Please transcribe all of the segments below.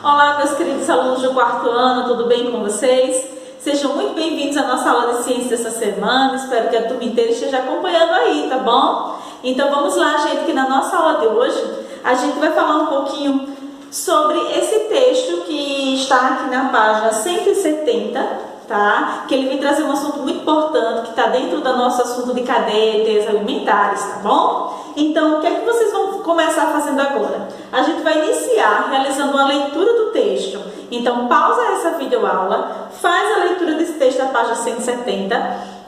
Olá, meus queridos alunos do quarto ano, tudo bem com vocês? Sejam muito bem-vindos à nossa aula de ciência dessa semana. Espero que a turma inteira esteja acompanhando aí, tá bom? Então vamos lá, gente, que na nossa aula de hoje a gente vai falar um pouquinho sobre esse texto que está aqui na página 170, tá? Que ele vem trazer um assunto muito importante que está dentro do nosso assunto de cadeia e teias alimentares, tá bom? Então, o que é que vocês vão começar fazendo agora? A gente vai iniciar realizando uma leitura do texto. Então, pausa essa videoaula, faz a leitura desse texto da página 170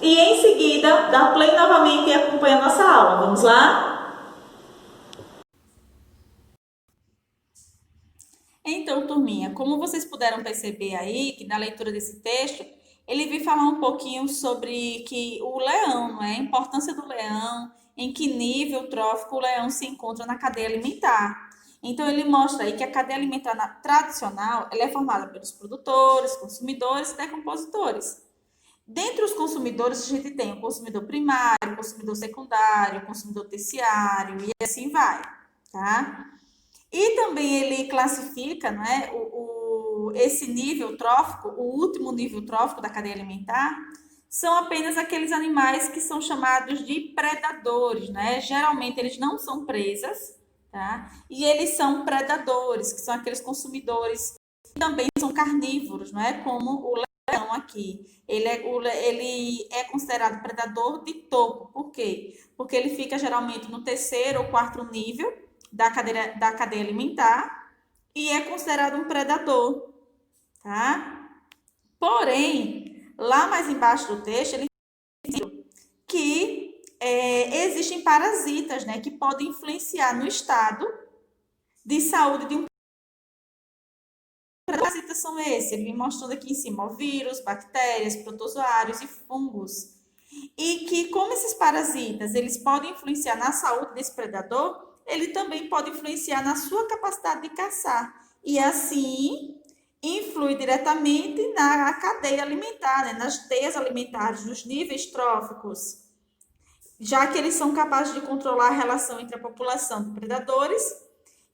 e em seguida dá play novamente e acompanha a nossa aula. Vamos lá? Então, turminha, como vocês puderam perceber aí, que na leitura desse texto, ele vem falar um pouquinho sobre que o leão, não é? A importância do leão, em que nível trófico o leão se encontra na cadeia alimentar. Então, ele mostra aí que a cadeia alimentar tradicional ela é formada pelos produtores, consumidores e decompositores. Dentre os consumidores, a gente tem o consumidor primário, o consumidor secundário, o consumidor terciário e assim vai, tá? E também ele classifica, né, esse nível trófico, o último nível trófico da cadeia alimentar, são apenas aqueles animais que são chamados de predadores, né? Geralmente eles não são presas, tá? E eles são predadores, que são aqueles consumidores que também são carnívoros, não é? Como o leão aqui. Ele é considerado predador de topo. Por quê? Porque ele fica geralmente no terceiro ou quarto nível da cadeia alimentar e é considerado um predador, tá? Porém, lá mais embaixo do texto, ele diz que existem parasitas, né, que podem influenciar no estado de saúde de um parasitas são esses? Ele vem mostrando aqui em cima, ó, vírus, bactérias, protozoários e fungos. E que, como esses parasitas, eles podem influenciar na saúde desse predador, ele também pode influenciar na sua capacidade de caçar. E assim, influi diretamente na cadeia alimentar, né? Nas teias alimentares, nos níveis tróficos, já que eles são capazes de controlar a relação entre a população de predadores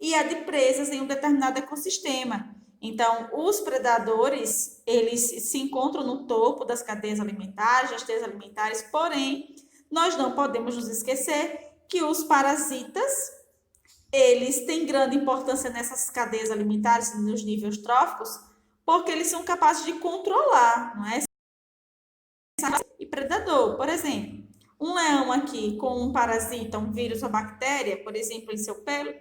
e a de presas em um determinado ecossistema. Então, os predadores, eles se encontram no topo das cadeias alimentares, das teias alimentares, porém, nós não podemos nos esquecer que os parasitas, eles têm grande importância nessas cadeias alimentares, nos níveis tróficos, porque eles são capazes de controlar, não é? E predador, por exemplo, um leão aqui com um parasita, um vírus ou bactéria, por exemplo, em seu pelo,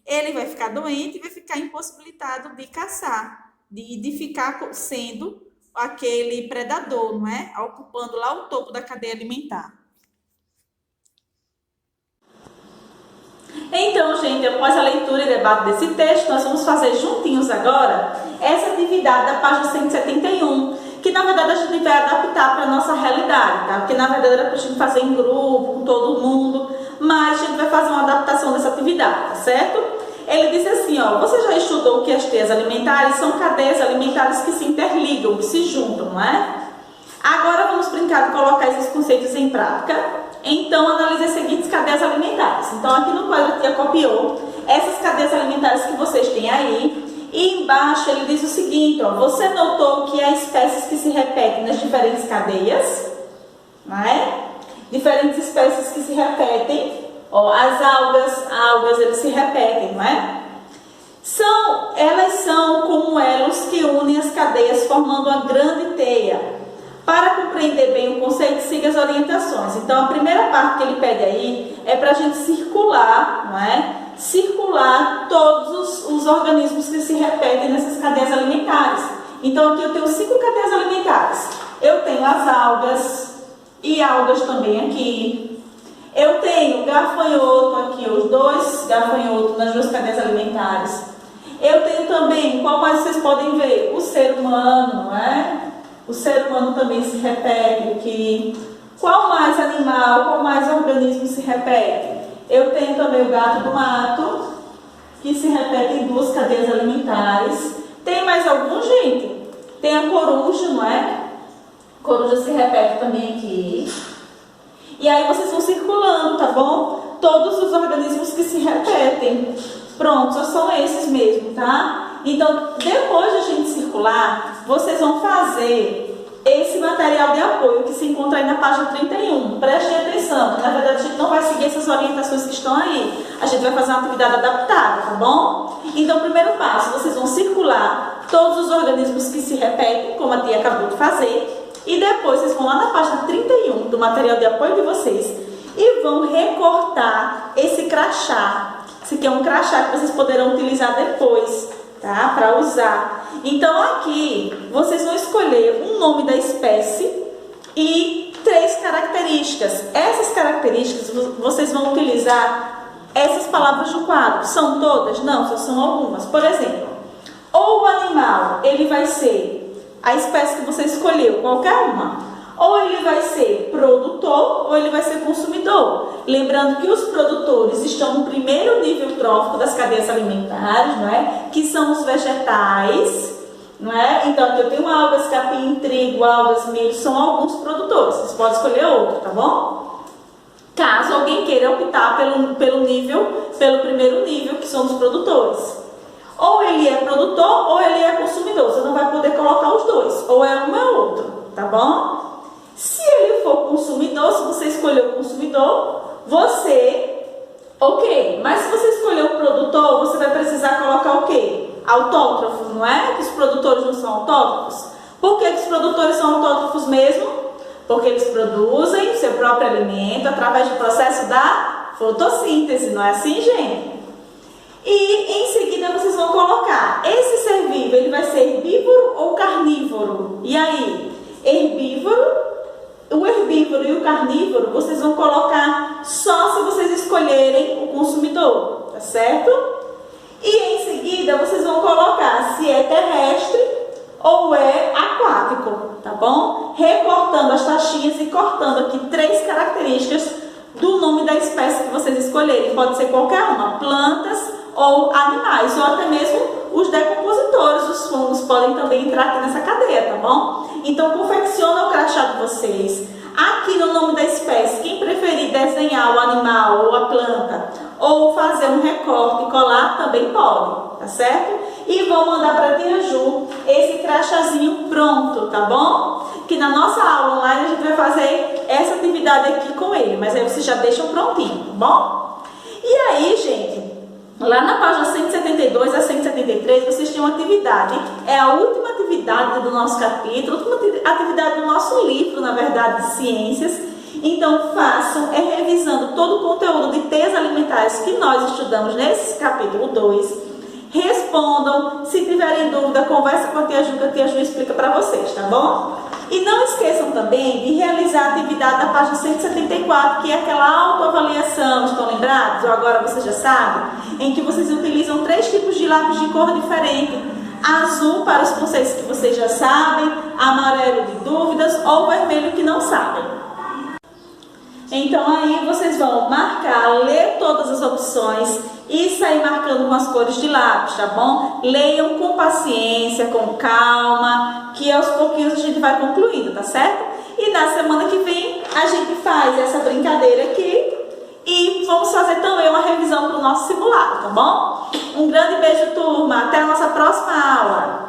ele vai ficar doente e vai ficar impossibilitado de caçar, de ficar sendo aquele predador, não é? Ocupando lá o topo da cadeia alimentar. Então, gente, após a leitura e debate desse texto, nós vamos fazer juntinhos agora essa atividade da página 171, que na verdade a gente vai adaptar para a nossa realidade, tá? Porque na verdade era para a gente fazer em grupo, com todo mundo, mas a gente vai fazer uma adaptação dessa atividade, tá certo? Ele diz assim, ó, você já estudou que as teias alimentares são cadeias alimentares que se interligam, que se juntam, não é? Agora vamos brincar de colocar esses conceitos em prática. Então, analise as seguintes cadeias alimentares. Então, aqui no quadro a tia copiou essas cadeias alimentares que vocês têm aí. E embaixo ele diz o seguinte, ó, você notou que há espécies que se repetem nas diferentes cadeias? Não é? Diferentes espécies que se repetem. Ó, as algas, eles se repetem, não é? Elas são como elos que unem as cadeias formando uma grande teia. Para compreender bem o conceito, siga as orientações. Então, a primeira parte que ele pede aí é para a gente circular, não é? Circular todos os organismos que se repetem nessas cadeias alimentares. Então, aqui eu tenho 5 cadeias alimentares. Eu tenho as algas e algas também aqui. Eu tenho gafanhoto aqui, os 2 gafanhotos nas 2 cadeias alimentares. Eu tenho também, qual mais vocês podem ver? O ser humano, não é? O ser humano também se repete aqui. Qual mais animal, qual mais organismo se repete? Eu tenho também o gato do mato, que se repete em 2 cadeias alimentares. Tem mais algum, gente? Tem a coruja, não é? A coruja se repete também aqui. E aí vocês vão circulando, tá bom? Todos os organismos que se repetem. Pronto, só são esses mesmo, tá? Então, depois de a gente circular, vocês vão fazer esse material de apoio que se encontra aí na página 31. Prestem atenção, que na verdade a gente não vai seguir essas orientações que estão aí. A gente vai fazer uma atividade adaptada, tá bom? Então, primeiro passo, vocês vão circular todos os organismos que se repetem, como a tia acabou de fazer. E depois vocês vão lá na página 31 do material de apoio de vocês e vão recortar esse crachá. Esse aqui é um crachá que vocês poderão utilizar depois, tá? Para usar. Então aqui vocês vão escolher um nome da espécie e 3 características. Essas características vocês vão utilizar essas palavras do quadro. São todas? Não, só são algumas. Por exemplo, ou o animal, ele vai ser a espécie que você escolheu, qualquer uma. Ou ele vai ser produtor ou ele vai ser consumidor. Lembrando que os produtores estão no primeiro nível trófico das cadeias alimentares, não é? Que são os vegetais, não é? Então, aqui eu tenho algas, capim, trigo, algas, milho, são alguns produtores. Vocês podem escolher outro, tá bom? Caso alguém queira optar pelo primeiro nível, que são os produtores. Ou ele é produtor ou ele é consumidor. Você não vai poder colocar os dois. Ou é um ou é outro, tá bom? Se ele for consumidor, se você escolher o consumidor, ok. Mas se você escolher o produtor, você vai precisar colocar o quê? Autótrofo, não é? Que os produtores não são autótrofos. Por que os produtores são autótrofos mesmo? Porque eles produzem seu próprio alimento através do processo da fotossíntese, não é assim, gente? E em seguida vocês vão colocar, esse ser vivo, ele vai ser herbívoro ou carnívoro? E aí, o herbívoro e o carnívoro, vocês vão colocar só se vocês escolherem o consumidor, tá certo? E em seguida vocês vão colocar se é terrestre ou é aquático, tá bom? Recortando as taxinhas e cortando aqui 3 características do nome da espécie que vocês escolherem. Pode ser qualquer uma, plantas ou animais, ou até mesmo os decompositores, os fungos podem também entrar aqui nessa cadeia, tá bom? Então, confecciona o crachá de vocês. Aqui no nome da espécie, quem preferir desenhar o animal ou a planta, ou fazer um recorte e colar, também pode, tá certo? E vou mandar para a tia Ju esse crachazinho pronto, tá bom? Que na nossa aula online a gente vai fazer essa atividade aqui com ele, mas aí vocês já deixam prontinho, tá bom? E aí, gente, lá na página 172 a 173, vocês têm uma atividade, é a última atividade do nosso capítulo, a última atividade do nosso livro, na verdade, de ciências. Então, façam, revisando todo o conteúdo de teias alimentares que nós estudamos nesse capítulo 2. Respondam, se tiverem dúvida, conversa com a tia Ju, que a tia Ju explica para vocês, tá bom? E não esqueçam também de realizar a atividade da página 174, que é aquela autoavaliação, estão lembrados? Ou agora vocês já sabem? Em que vocês utilizam 3 tipos de lápis de cor diferente. Azul para os conceitos que vocês já sabem, amarelo de dúvidas ou vermelho que não sabem. Então aí vocês vão marcar, ler todas as opções e sair marcando com as cores de lápis, tá bom? Leiam com paciência, com calma, que aos pouquinhos a gente vai concluindo, tá certo? E na semana que vem a gente faz essa brincadeira aqui e vamos fazer também uma revisão para o nosso simulado, tá bom? Um grande beijo, turma. Até a nossa próxima aula.